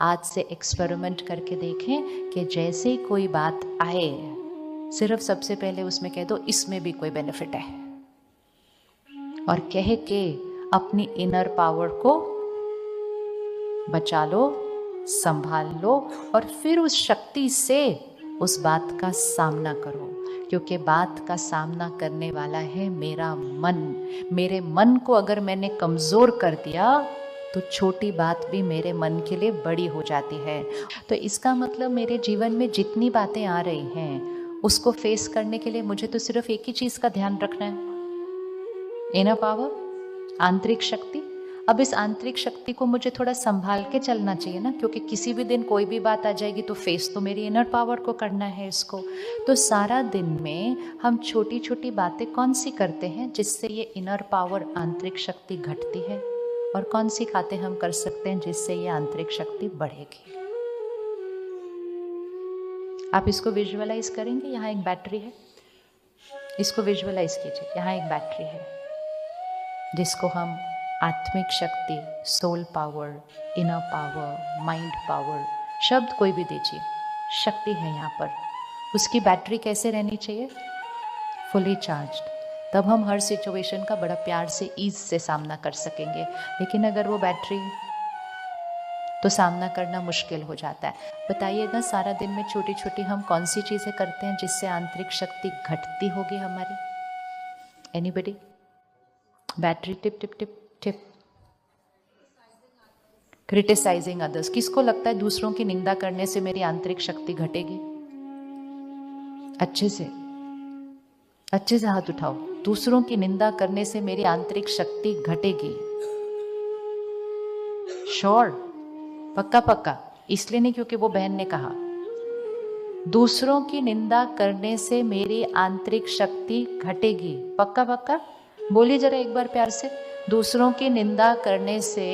आज से एक्सपेरिमेंट करके देखें कि जैसे ही कोई बात आए सिर्फ सबसे पहले उसमें कह दो इसमें भी कोई बेनिफिट है, और कह के अपनी इनर पावर को बचा लो, संभाल लो, और फिर उस शक्ति से उस बात का सामना करो, क्योंकि बात का सामना करने वाला है मेरा मन। मेरे मन को अगर मैंने कमजोर कर दिया तो छोटी बात भी मेरे मन के लिए बड़ी हो जाती है। तो इसका मतलब मेरे जीवन में जितनी बातें आ रही हैं उसको फेस करने के लिए मुझे तो सिर्फ एक ही चीज का ध्यान रखना है, इनर पावर, आंतरिक शक्ति। अब इस आंतरिक शक्ति को मुझे थोड़ा संभाल के चलना चाहिए ना, क्योंकि किसी भी दिन कोई भी बात आ जाएगी तो फेस तो मेरी इनर पावर को करना है इसको। तो सारा दिन में हम छोटी छोटी बातें कौन सी करते हैं जिससे ये इनर पावर, आंतरिक शक्ति घटती है, और कौन सी बातें हम कर सकते हैं जिससे ये आंतरिक शक्ति बढ़ेगी। आप इसको विजुअलाइज करेंगे, यहाँ एक बैटरी है, इसको विजुअलाइज कीजिए। यहाँ एक बैटरी है जिसको हम आत्मिक शक्ति, soul power, inner power, mind power, शब्द कोई भी दीजिए, शक्ति है यहाँ पर। उसकी बैटरी कैसे रहनी चाहिए? Fully charged. तब हम हर सिचुएशन का बड़ा प्यार से, ईज से सामना कर सकेंगे। लेकिन अगर वो बैटरी, तो सामना करना मुश्किल हो जाता है। बताइएगा, सारा दिन में छोटी छोटी हम कौन सी चीजें करते हैं जिससे आंतरिक शक्ति घटती होगी हमारी? Anybody? Battery tip tip tip tip. Criticising others. किसको लगता है दूसरों की निंदा करने से मेरी आंतरिक शक्ति घटेगी? अच्छे से हाथ उठाओ। दूसरों की निंदा करने से मेरी आंतरिक शक्ति घटेगी? श्योर? पक्का पक्का? इसलिए नहीं क्योंकि वो बहन ने कहा। दूसरों की निंदा करने से मेरी आंतरिक शक्ति घटेगी? पक्का पक्का? बोलिए जरा एक बार प्यार से। दूसरों की निंदा करने से,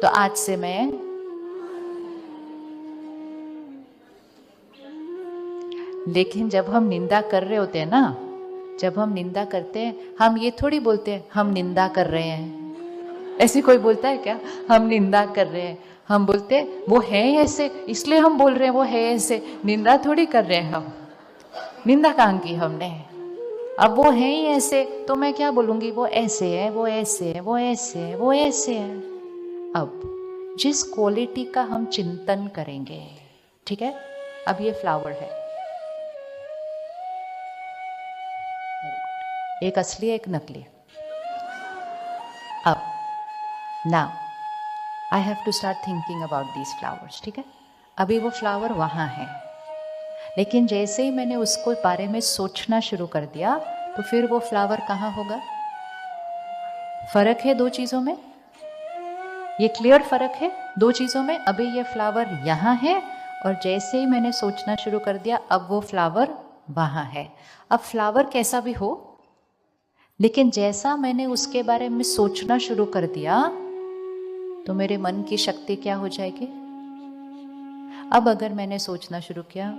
तो आज से मैं, लेकिन जब हम निंदा कर रहे होते हैं ना, जब हम निंदा करते हैं, हम ये थोड़ी बोलते हैं हम निंदा कर रहे हैं। ऐसे कोई बोलता है क्या, हम निंदा कर रहे हैं? हम बोलते हैं वो है ऐसे इसलिए हम बोल रहे हैं वो है ऐसे। निंदा थोड़ी कर रहे हैं हम। निंदा कहाँ की हमने? अब वो है ही ऐसे तो मैं क्या बोलूंगी, वो ऐसे है, वो ऐसे है, वो ऐसे है, वो ऐसे है। अब जिस क्वालिटी का हम चिंतन करेंगे, ठीक है, अब ये फ्लावर है, एक असली एक नकली। अब now I have to start thinking about these flowers, ठीक है। अभी वो फ्लावर वहां है, लेकिन जैसे ही मैंने उसको बारे में सोचना शुरू कर दिया तो फिर वो फ्लावर कहाँ होगा? फर्क है दो चीजों में, ये क्लियर फर्क है दो चीजों में। अभी ये फ्लावर यहाँ है और जैसे ही मैंने सोचना शुरू कर दिया अब वो फ्लावर वहां है। अब फ्लावर कैसा भी हो, लेकिन जैसा मैंने उसके बारे में सोचना शुरू कर दिया तो मेरे मन की शक्ति क्या हो जाएगी? अब अगर मैंने सोचना शुरू किया,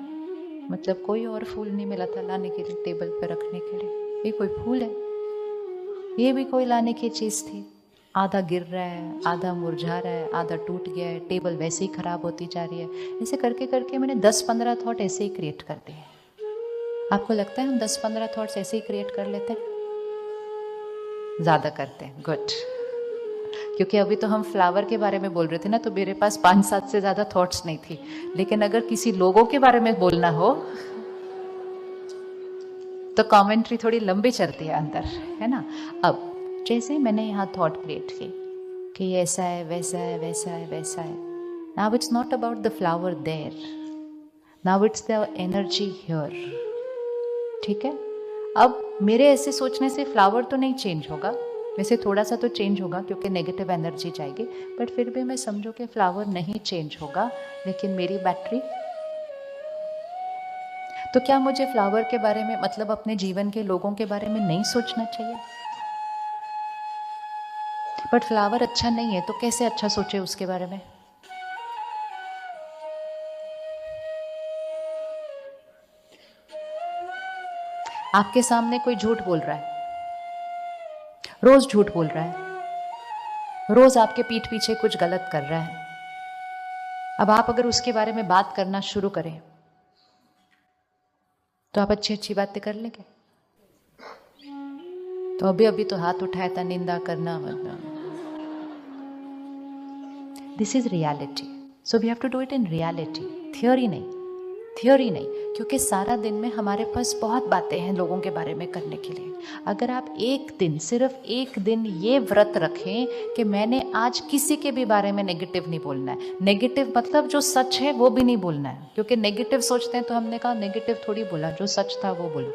मतलब कोई और फूल नहीं मिला था लाने के लिए, टेबल पर रखने के लिए, ये कोई फूल है, ये भी कोई लाने की चीज थी, आधा गिर रहा है, आधा मुरझा रहा है, आधा टूट गया है, टेबल वैसे ही खराब होती जा रही है। ऐसे करके करके मैंने 10-15 थॉट ऐसे ही क्रिएट कर दिए। आपको लगता है हम 10-15 थॉट्स ऐसे ही क्रिएट कर लेते हैं? ज्यादा करते हैं, गुड। क्योंकि अभी तो हम फ्लावर के बारे में बोल रहे थे ना, तो मेरे पास 5-7 से ज्यादा थॉट्स नहीं थी। लेकिन अगर किसी लोगों के बारे में बोलना हो तो कमेंट्री थोड़ी लंबी चलती है अंदर, है ना। अब जैसे मैंने यहाँ थॉट क्रिएट की कि ऐसा है, वैसा है, वैसा है, वैसा है, now it's not about the flower there, now it's the energy here, ठीक है। अब मेरे ऐसे सोचने से फ्लावर तो नहीं चेंज होगा, वैसे थोड़ा सा तो चेंज होगा क्योंकि नेगेटिव एनर्जी जाएगी, बट फिर भी मैं समझूं कि फ्लावर नहीं चेंज होगा, लेकिन मेरी बैटरी। तो क्या मुझे फ्लावर के बारे में, मतलब अपने जीवन के लोगों के बारे में नहीं सोचना चाहिए? बट फ्लावर अच्छा नहीं है तो कैसे अच्छा सोचे उसके बारे में? आपके सामने कोई झूठ बोल रहा है, रोज झूठ बोल रहा है, रोज आपके पीठ पीछे कुछ गलत कर रहा है। अब आप अगर उसके बारे में बात करना शुरू करें तो आप अच्छी अच्छी बातें कर लेंगे। तो अभी अभी तो हाथ उठाया था निंदा करना वरना। This is reality, so we have to do it in reality, theory नहीं, थियोरी नहीं। क्योंकि सारा दिन में हमारे पास बहुत बातें हैं लोगों के बारे में करने के लिए। अगर आप एक दिन, सिर्फ एक दिन ये व्रत रखें कि मैंने आज किसी के भी बारे में नेगेटिव नहीं बोलना है। नेगेटिव मतलब जो सच है वो भी नहीं बोलना है, क्योंकि नेगेटिव सोचते हैं तो हमने कहा नेगेटिव थोड़ी बोला, जो सच था वो बोला।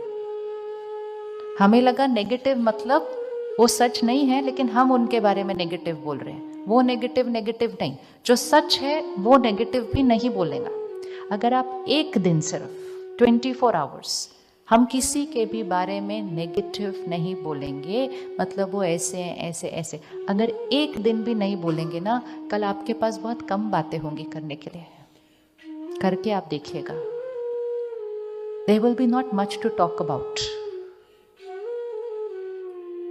हमें लगा नेगेटिव मतलब वो सच नहीं है, लेकिन हम उनके बारे में नेगेटिव बोल रहे हैं। वो नेगेटिव नेगेटिव नहीं, जो सच है वो नेगेटिव भी नहीं बोलेगा। अगर आप एक दिन सिर्फ 24 आवर्स हम किसी के भी बारे में नेगेटिव नहीं बोलेंगे, मतलब वो ऐसे हैं ऐसे ऐसे, अगर एक दिन भी नहीं बोलेंगे ना, कल आपके पास बहुत कम बातें होंगी करने के लिए। करके आप देखिएगा, there will be not much to talk about,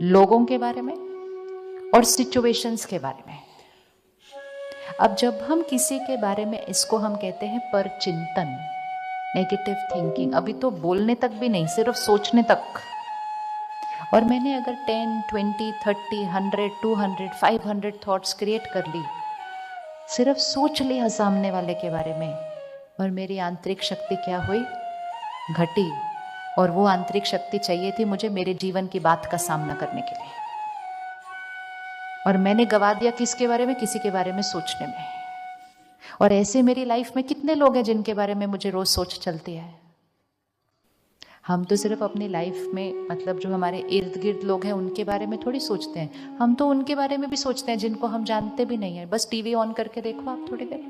लोगों के बारे में और सिचुएशंस के बारे में। अब जब हम किसी के बारे में, इसको हम कहते हैं परचिंतन, नेगेटिव थिंकिंग। अभी तो बोलने तक भी नहीं, सिर्फ सोचने तक। और मैंने अगर 10, 20, 30, 100, 200, 500 थॉट्स क्रिएट कर ली, सिर्फ सोच लिया सामने वाले के बारे में, और मेरी आंतरिक शक्ति क्या हुई? घटी। और वो आंतरिक शक्ति चाहिए थी मुझे मेरे जीवन की बात का सामना करने के लिए, और मैंने गवा दिया किसके बारे में? किसी के बारे में सोचने में। और ऐसे मेरी लाइफ में कितने लोग हैं जिनके बारे में मुझे रोज सोच चलती है। हम तो सिर्फ अपनी लाइफ में, मतलब जो हमारे इर्द गिर्द लोग हैं उनके बारे में थोड़ी सोचते हैं, हम तो उनके बारे में भी सोचते हैं जिनको हम जानते भी नहीं है। बस टीवी ऑन करके देखो आप थोड़ी देर,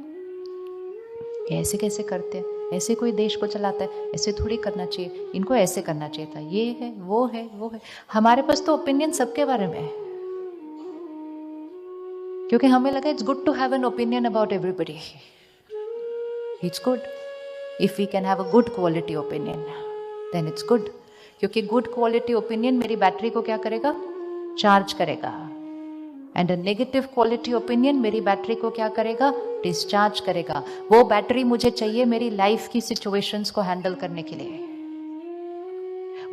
ऐसे कैसे करते हैं, ऐसे कोई देश को चलाता है, ऐसे थोड़ी करना चाहिए, इनको ऐसे करना चाहिए था, ये है वो है वो है। हमारे पास तो ओपिनियन सबके बारे में है, क्योंकि हमें लगा it's good to have an opinion about everybody. It's good if we can have a good quality opinion, then it's good. क्योंकि गुड क्वालिटी ओपिनियन मेरी बैटरी को क्या करेगा? चार्ज करेगा। And a negative quality opinion मेरी battery को क्या करेगा? डिस्चार्ज करेगा। वो बैटरी मुझे चाहिए मेरी लाइफ की सिचुएशंस को हैंडल करने के लिए।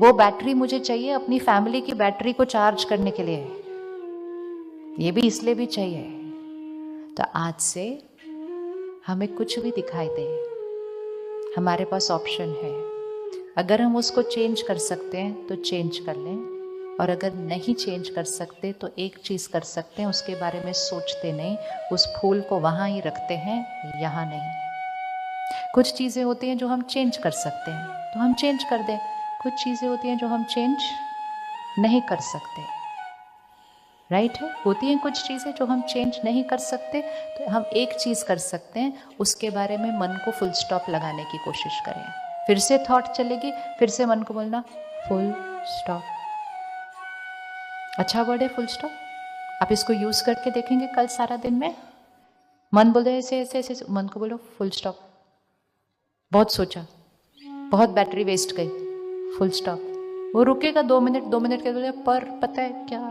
वो बैटरी मुझे चाहिए अपनी फैमिली की बैटरी को चार्ज करने के लिए। ये भी इसलिए भी चाहिए। तो आज से हमें कुछ भी दिखाई दे, हमारे पास ऑप्शन है। अगर हम उसको चेंज कर सकते हैं तो चेंज कर लें, और अगर नहीं चेंज कर सकते तो एक चीज़ कर सकते हैं, उसके बारे में सोचते नहीं, उस फूल को वहाँ ही रखते हैं, यहाँ नहीं। कुछ चीज़ें होती हैं जो हम चेंज कर सकते हैं तो हम चेंज कर दें, कुछ चीज़ें होती हैं जो हम चेंज नहीं कर सकते। राइट है, होती हैं कुछ चीज़ें जो हम चेंज नहीं कर सकते, तो हम एक चीज़ कर सकते हैं, उसके बारे में मन को फुल स्टॉप लगाने की कोशिश करें। फिर से थॉट चलेगी, फिर से मन को बोलना फुल स्टॉप। अच्छा वर्ड है फुल स्टॉप, आप इसको यूज़ करके देखेंगे कल सारा दिन में। मन बोल रहे ऐसे ऐसे ऐसे, मन को बोलो फुल स्टॉप। बहुत सोचा, बहुत बैटरी वेस्ट गई, फुल स्टॉप। वो रुकेगा 2 मिनट, 2 मिनट के बोले, पर पता है क्या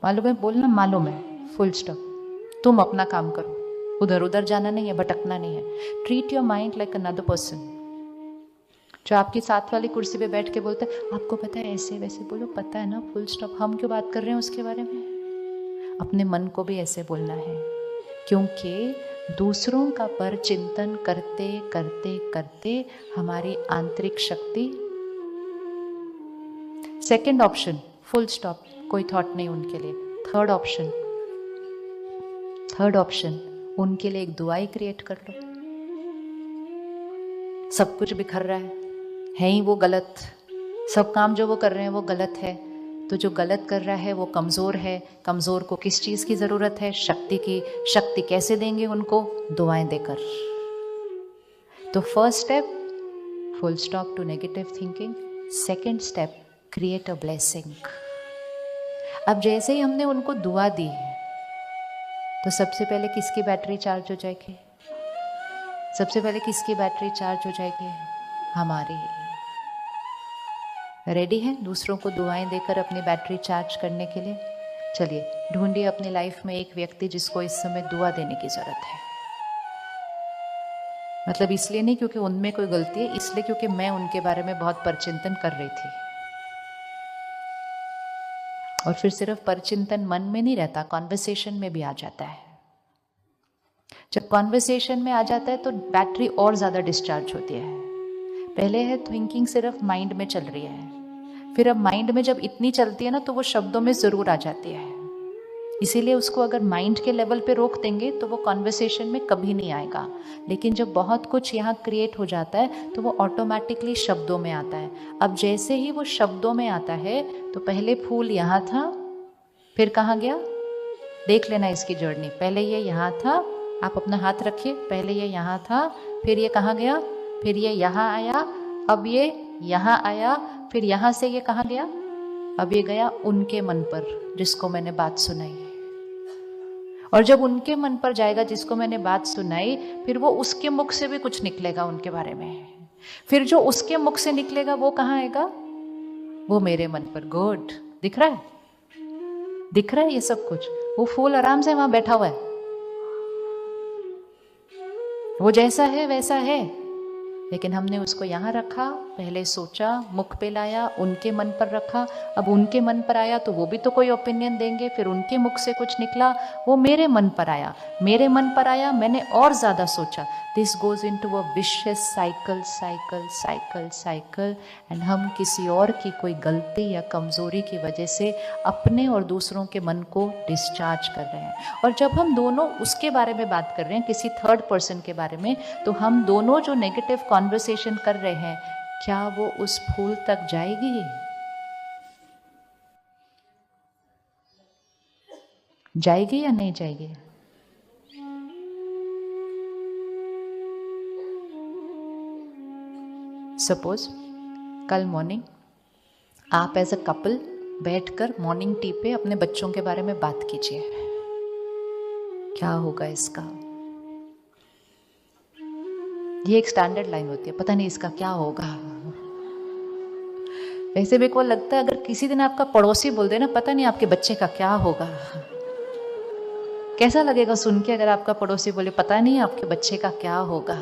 मालूम है, बोलना मालूम है, फुल स्टॉप। तुम अपना काम करो, उधर उधर जाना नहीं है, भटकना नहीं है। Treat your mind like another person. जो आपकी साथ वाली कुर्सी पे बैठ के बोलता है आपको पता है ऐसे वैसे, बोलो पता है ना, फुल स्टॉप। हम क्यों बात कर रहे हैं उसके बारे में? अपने मन को भी ऐसे बोलना है, क्योंकि दूसरों का पर चिंतन करते करते करते हमारी आंतरिक शक्ति। सेकंड ऑप्शन फुल स्टॉप, कोई थॉट नहीं उनके लिए। थर्ड ऑप्शन उनके लिए एक दुआई क्रिएट कर लो। सब कुछ बिखर रहा है ही वो गलत, सब काम जो वो कर रहे हैं वो गलत है, तो जो गलत कर रहा है वो कमज़ोर है। कमज़ोर को किस चीज़ की ज़रूरत है? शक्ति की। शक्ति कैसे देंगे उनको? दुआएं देकर। तो first step full stop to negative thinking. Second step create a blessing. अब जैसे ही हमने उनको दुआ दी तो सबसे पहले किसकी बैटरी चार्ज हो जाएगी? सबसे पहले किसकी बैटरी चार्ज हो जाएगी? हमारी। रेडी है दूसरों को दुआएं देकर अपनी बैटरी चार्ज करने के लिए? चलिए ढूंढिए अपनी लाइफ में एक व्यक्ति जिसको इस समय दुआ देने की जरूरत है। मतलब इसलिए नहीं क्योंकि उनमें कोई गलती है, इसलिए क्योंकि मैं उनके बारे में बहुत परचिंतन कर रही थी। और फिर सिर्फ परचिंतन मन में नहीं रहता, कॉन्वर्सेशन में भी आ जाता है। जब कॉन्वर्सेशन में आ जाता है तो बैटरी और ज्यादा डिस्चार्ज होती है। पहले है थिंकिंग सिर्फ माइंड में चल रही है, फिर अब माइंड में जब इतनी चलती है ना तो वो शब्दों में जरूर आ जाती है। इसीलिए उसको अगर माइंड के लेवल पे रोक देंगे तो वो कॉन्वर्सेशन में कभी नहीं आएगा। लेकिन जब बहुत कुछ यहाँ क्रिएट हो जाता है तो वो ऑटोमेटिकली शब्दों में आता है। अब जैसे ही वो शब्दों में आता है तो पहले फूल यहाँ था, फिर कहाँ गया, देख लेना इसकी जर्नी। पहले ये यहाँ था, आप अपना हाथ रखिए, पहले ये यहाँ था, फिर ये कहाँ गया, फिर ये यहाँ आया, अब ये यहाँ आया, फिर यहाँ से ये कहाँ गया, अब ये गया उनके मन पर जिसको मैंने बात सुनाई। और जब उनके मन पर जाएगा जिसको मैंने बात सुनाई, फिर वो उसके मुख से भी कुछ निकलेगा उनके बारे में। फिर जो उसके मुख से निकलेगा वो कहाँ आएगा, वो मेरे मन पर। गुड, दिख रहा है, दिख रहा है ये सब कुछ। वो फूल आराम से वहां बैठा हुआ है, वो जैसा है वैसा है, लेकिन हमने उसको यहाँ रखा, पहले सोचा, मुख पे लाया, उनके मन पर रखा। अब उनके मन पर आया तो वो भी तो कोई ओपिनियन देंगे, फिर उनके मुख से कुछ निकला, वो मेरे मन पर आया, मेरे मन पर आया, मैंने और ज़्यादा सोचा। This goes into a vicious cycle cycle cycle cycle. And हम किसी और की कोई गलती या कमज़ोरी की वजह से अपने और दूसरों के मन को डिस्चार्ज कर रहे हैं। और जब हम दोनों उसके बारे में बात कर रहे हैं, किसी थर्ड पर्सन के बारे में, तो हम दोनों जो नेगेटिव कॉन्वर्सेशन कर रहे हैं, क्या वो उस फूल तक जाएगी? जाएगी या नहीं जाएगी? सपोज कल मॉर्निंग आप एज अ कपल बैठकर मॉर्निंग टी पे अपने बच्चों के बारे में बात कीजिए। क्या होगा इसका? ये एक स्टैंडर्ड लाइन होती है, पता नहीं इसका क्या होगा। वैसे भी को लगता है अगर किसी दिन आपका पड़ोसी बोल दे ना, पता नहीं आपके बच्चे का क्या होगा, कैसा लगेगा सुन के? अगर आपका पड़ोसी बोले पता नहीं आपके बच्चे का क्या होगा,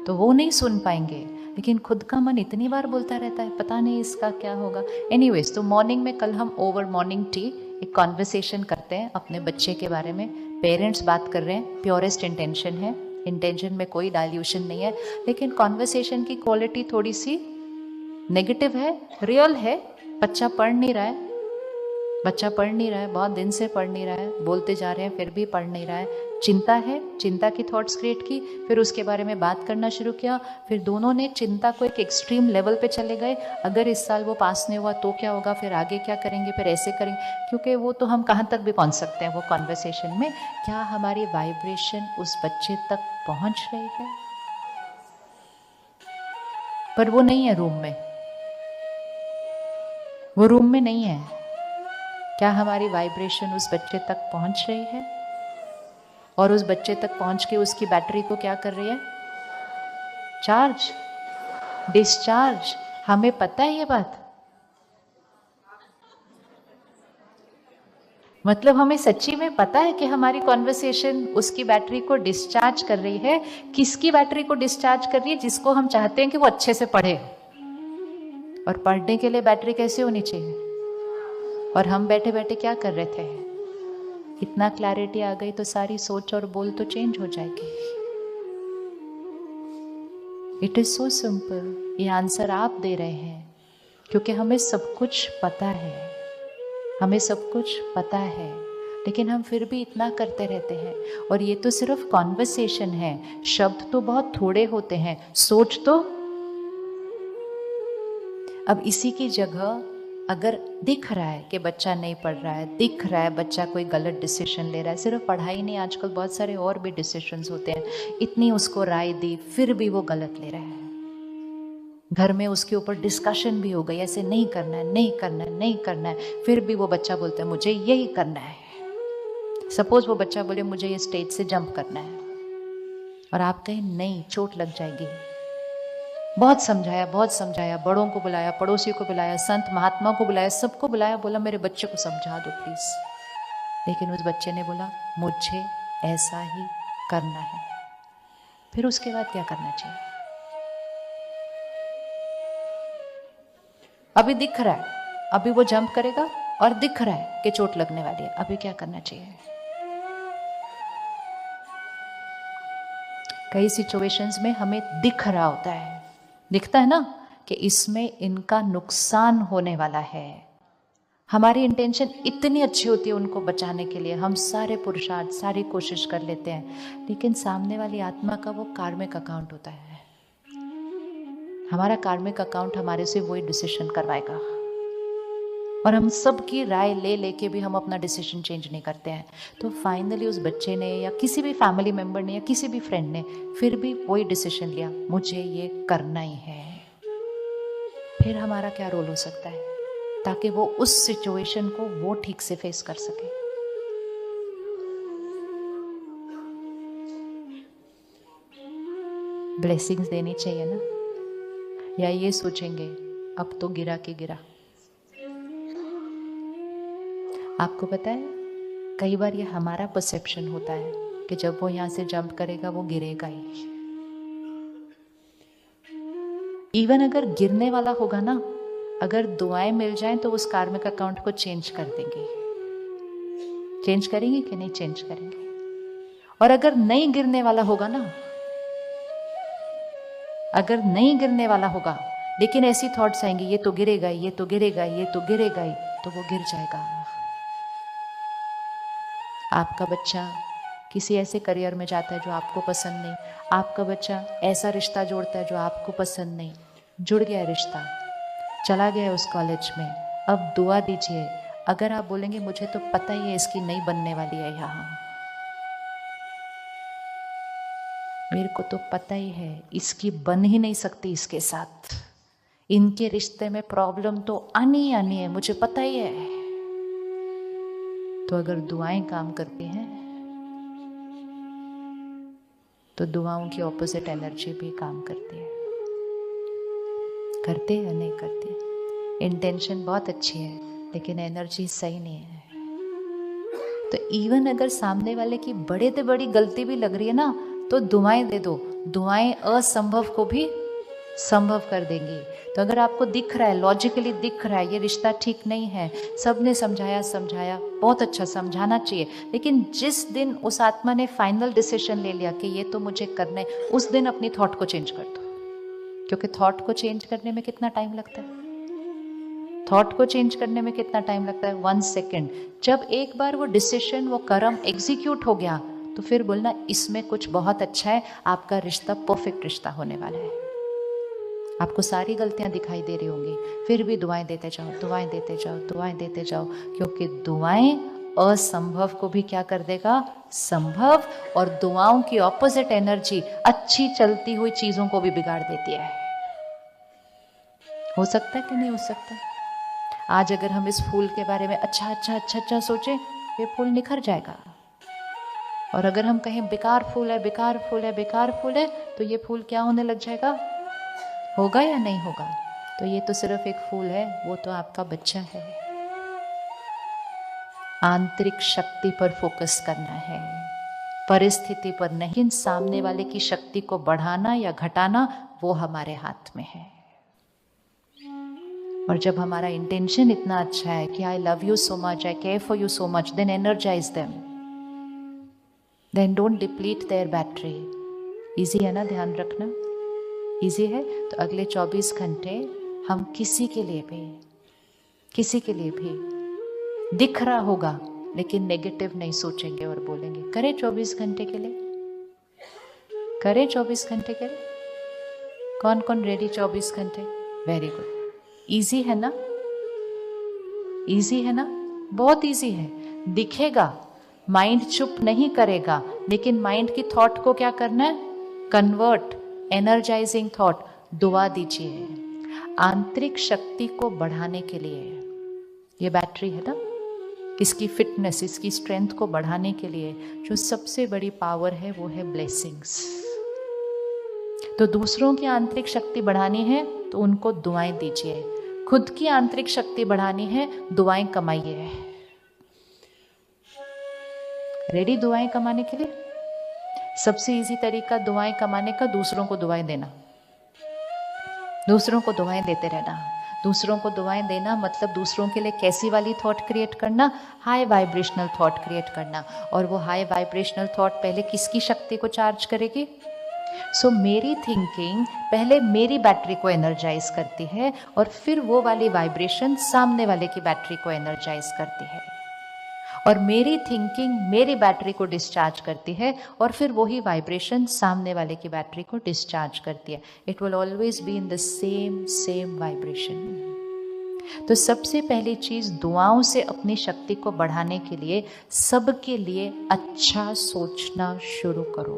तो वो नहीं सुन पाएंगे। लेकिन खुद का मन इतनी बार बोलता रहता है पता नहीं इसका क्या होगा। एनीवेज, तो मॉर्निंग में कल हम ओवर मॉर्निंग टी एक कॉन्वर्सेशन करते हैं अपने बच्चे के बारे में। पेरेंट्स बात कर रहे हैं, प्योरेस्ट इंटेंशन है, इंटेंशन में कोई डाइल्यूशन नहीं है, लेकिन कॉन्वर्सेशन की क्वालिटी थोड़ी सी नेगेटिव है, रियल है। बच्चा पढ़ नहीं रहा है, बच्चा पढ़ नहीं रहा है, बहुत दिन से पढ़ नहीं रहा है, बोलते जा रहे हैं फिर भी पढ़ नहीं रहा है। चिंता है, चिंता की थॉट्स क्रिएट की, फिर उसके बारे में बात करना शुरू किया। फिर दोनों ने चिंता को एक एक्सट्रीम लेवल पे चले गए। अगर इस साल वो पास नहीं हुआ तो क्या होगा, फिर आगे क्या करेंगे, फिर ऐसे करेंगे, क्योंकि वो तो हम कहाँ तक भी पहुँच सकते हैं वो कॉन्वर्सेशन में। क्या हमारी वाइब्रेशन उस बच्चे तक पहुँच रही है? पर वो नहीं है रूम में, वो रूम में नहीं है। क्या हमारी वाइब्रेशन उस बच्चे तक पहुंच रही है? और उस बच्चे तक पहुंच के उसकी बैटरी को क्या कर रही है? Charge, discharge. हमें पता है ये बात, मतलब हमें सच्ची में पता है कि हमारी कॉन्वर्सेशन उसकी बैटरी को डिस्चार्ज कर रही है। किसकी बैटरी को डिस्चार्ज कर रही है? जिसको हम चाहते हैं कि वो अच्छे से पढ़े। और पढ़ने के लिए बैटरी कैसे होनी चाहिए? और हम बैठे बैठे क्या कर रहे थे? इतना क्लैरिटी आ गई तो सारी सोच और बोल तो चेंज हो जाएगी। It is so simple. ये आंसर आप दे रहे हैं क्योंकि हमें सब कुछ पता है, हमें सब कुछ पता है, लेकिन हम फिर भी इतना करते रहते हैं। और ये तो सिर्फ कॉन्वर्सेशन है, शब्द तो बहुत थोड़े होते हैं, सोच तो। अब इसी की जगह अगर दिख रहा है कि बच्चा नहीं पढ़ रहा है, दिख रहा है बच्चा कोई गलत डिसीजन ले रहा है, सिर्फ पढ़ाई नहीं, आजकल बहुत सारे और भी डिसीजंस होते हैं, इतनी उसको राय दी फिर भी वो गलत ले रहा है, घर में उसके ऊपर डिस्कशन भी हो गई, ऐसे नहीं करना है, नहीं करना है, नहीं करना है, फिर भी वो बच्चा बोलता है मुझे यही करना है। सपोज वो बच्चा बोले मुझे ये स्टेज से जंप करना है, और आप कहें नहीं, चोट लग जाएगी, बहुत समझाया, बहुत समझाया, बड़ों को बुलाया, पड़ोसियों को बुलाया, संत महात्मा को बुलाया, सबको बुलाया, बोला मेरे बच्चे को समझा दो प्लीज। लेकिन उस बच्चे ने बोला मुझे ऐसा ही करना है। फिर उसके बाद क्या करना चाहिए? अभी दिख रहा है, अभी वो जंप करेगा और दिख रहा है कि चोट लगने वाली है, अभी क्या करना चाहिए? कई सिचुएशंस में हमें दिख रहा होता है, दिखता है ना कि इसमें इनका नुकसान होने वाला है। हमारी इंटेंशन इतनी अच्छी होती है उनको बचाने के लिए, हम सारे पुरुषार्थ, सारी कोशिश कर लेते हैं, लेकिन सामने वाली आत्मा का वो कार्मिक अकाउंट होता है। हमारा कार्मिक अकाउंट हमारे से वही डिसीजन करवाएगा, और हम सबकी राय ले लेके भी हम अपना डिसीजन चेंज नहीं करते हैं। तो फाइनली उस बच्चे ने या किसी भी फैमिली मेंबर ने या किसी भी फ्रेंड ने फिर भी वही डिसीजन लिया, मुझे ये करना ही है। फिर हमारा क्या रोल हो सकता है ताकि वो उस सिचुएशन को वो ठीक से फेस कर सके? ब्लेसिंग्स देनी चाहिए ना, या ये सोचेंगे अब तो गिरा के गिरा? आपको पता है कई बार ये हमारा परसेप्शन होता है कि जब वो यहां से जंप करेगा वो गिरेगा ही। इवन अगर गिरने वाला होगा ना, अगर दुआएं मिल जाएं तो उस कार्मिक अकाउंट को चेंज कर देंगे। चेंज करेंगे कि नहीं चेंज करेंगे? और अगर नहीं गिरने वाला होगा ना, अगर नहीं गिरने वाला होगा लेकिन ऐसी थॉट्स आएंगे ये तो गिरेगा, ये तो गिरेगा, ये तो गिरेगा ही, तो वो गिर जाएगा। आपका बच्चा किसी ऐसे करियर में जाता है जो आपको पसंद नहीं, आपका बच्चा ऐसा रिश्ता जोड़ता है जो आपको पसंद नहीं, जुड़ गया है रिश्ता, चला गया है उस कॉलेज में, अब दुआ दीजिए। अगर आप बोलेंगे मुझे तो पता ही है इसकी नहीं बनने वाली है यहाँ, मेरे को तो पता ही है इसकी बन ही नहीं सकती इसके साथ, इनके रिश्ते में प्रॉब्लम तो आनी ही आनी है, मुझे पता ही है, तो अगर दुआएं काम करती हैं तो दुआओं की ऑपोजिट एनर्जी भी काम करती है। करते या नहीं करती? इंटेंशन बहुत अच्छी है लेकिन एनर्जी सही नहीं है। तो इवन अगर सामने वाले की बड़े से बड़ी गलती भी लग रही है ना, तो दुआएं दे दो, दुआएं असंभव को भी संभव कर देंगी। तो अगर आपको दिख रहा है, लॉजिकली दिख रहा है ये रिश्ता ठीक नहीं है, सबने समझाया समझाया, बहुत अच्छा समझाना चाहिए, लेकिन जिस दिन उस आत्मा ने फाइनल डिसीजन ले लिया कि ये तो मुझे करना है, उस दिन अपनी थॉट को चेंज कर दो। क्योंकि थॉट को चेंज करने में कितना टाइम लगता है? थॉट को चेंज करने में कितना टाइम लगता है? 1 सेकेंड। जब एक बार वो डिसीजन, वो कर्म एग्जीक्यूट हो गया, तो फिर बोलना इसमें कुछ बहुत अच्छा है, आपका रिश्ता परफेक्ट रिश्ता होने वाला है। आपको सारी गलतियां दिखाई दे रही होंगी, फिर भी दुआएं देते जाओ, दुआएं देते जाओ, दुआएं देते जाओ, क्योंकि दुआएं असंभव को भी क्या कर देगा? संभव। और दुआओं की ऑपोजिट एनर्जी अच्छी चलती हुई चीजों को भी बिगाड़ देती है। हो सकता है कि नहीं हो सकता? आज अगर हम इस फूल के बारे में अच्छा अच्छा अच्छा अच्छा सोचे, ये फूल निखर जाएगा। और अगर हम कहें बेकार फूल है, बेकार फूल है, बेकार फूल है, तो ये फूल क्या होने लग जाएगा? होगा या नहीं होगा? तो ये तो सिर्फ एक फूल है, वो तो आपका बच्चा है। आंतरिक शक्ति पर फोकस करना है, परिस्थिति पर नहीं। सामने वाले की शक्ति को बढ़ाना या घटाना वो हमारे हाथ में है। और जब हमारा इंटेंशन इतना अच्छा है कि I love you so much, I care for you so much, then energise them, then don't deplete their battery. Easy है ना ध्यान रखना? इजी है। तो अगले 24 घंटे हम किसी के लिए भी दिख रहा होगा लेकिन नेगेटिव नहीं सोचेंगे और बोलेंगे। करें 24 घंटे के लिए? करें 24 घंटे के लिए? कौन कौन रेडी 24 घंटे? Very good. इजी है ना? इजी है ना? बहुत इजी है। दिखेगा, माइंड चुप नहीं करेगा, लेकिन माइंड की थॉट को क्या करना है? Convert, energising thought. दुआ दीजिए आंतरिक शक्ति को बढ़ाने के लिए। ये बैटरी है ना, इसकी फिटनेस, इसकी स्ट्रेंथ को बढ़ाने के लिए जो सबसे बड़ी पावर है वो है ब्लेसिंग्स। तो दूसरों की आंतरिक शक्ति बढ़ानी है तो उनको दुआएं दीजिए, खुद की आंतरिक शक्ति बढ़ानी है दुआएं कमाइए। रेडी दुआएं कमाने के लिए? सबसे इजी तरीका दुआएं कमाने का दूसरों को दुआएं देना, दूसरों को दुआएं देते रहना। दूसरों को दुआएं देना मतलब दूसरों के लिए कैसी वाली थॉट क्रिएट करना? हाई वाइब्रेशनल थॉट क्रिएट करना। और वो हाई वाइब्रेशनल थॉट पहले किसकी शक्ति को चार्ज करेगी? सो मेरी थिंकिंग पहले मेरी बैटरी को एनर्जाइज करती है और फिर वो वाली वाइब्रेशन सामने वाले की बैटरी को एनर्जाइज करती है, और मेरी थिंकिंग मेरी बैटरी को डिस्चार्ज करती है और फिर वही वाइब्रेशन सामने वाले की बैटरी को डिस्चार्ज करती है। It will always be in the same vibration. तो सबसे पहली चीज, दुआओं से अपनी शक्ति को बढ़ाने के लिए सबके लिए अच्छा सोचना शुरू करो।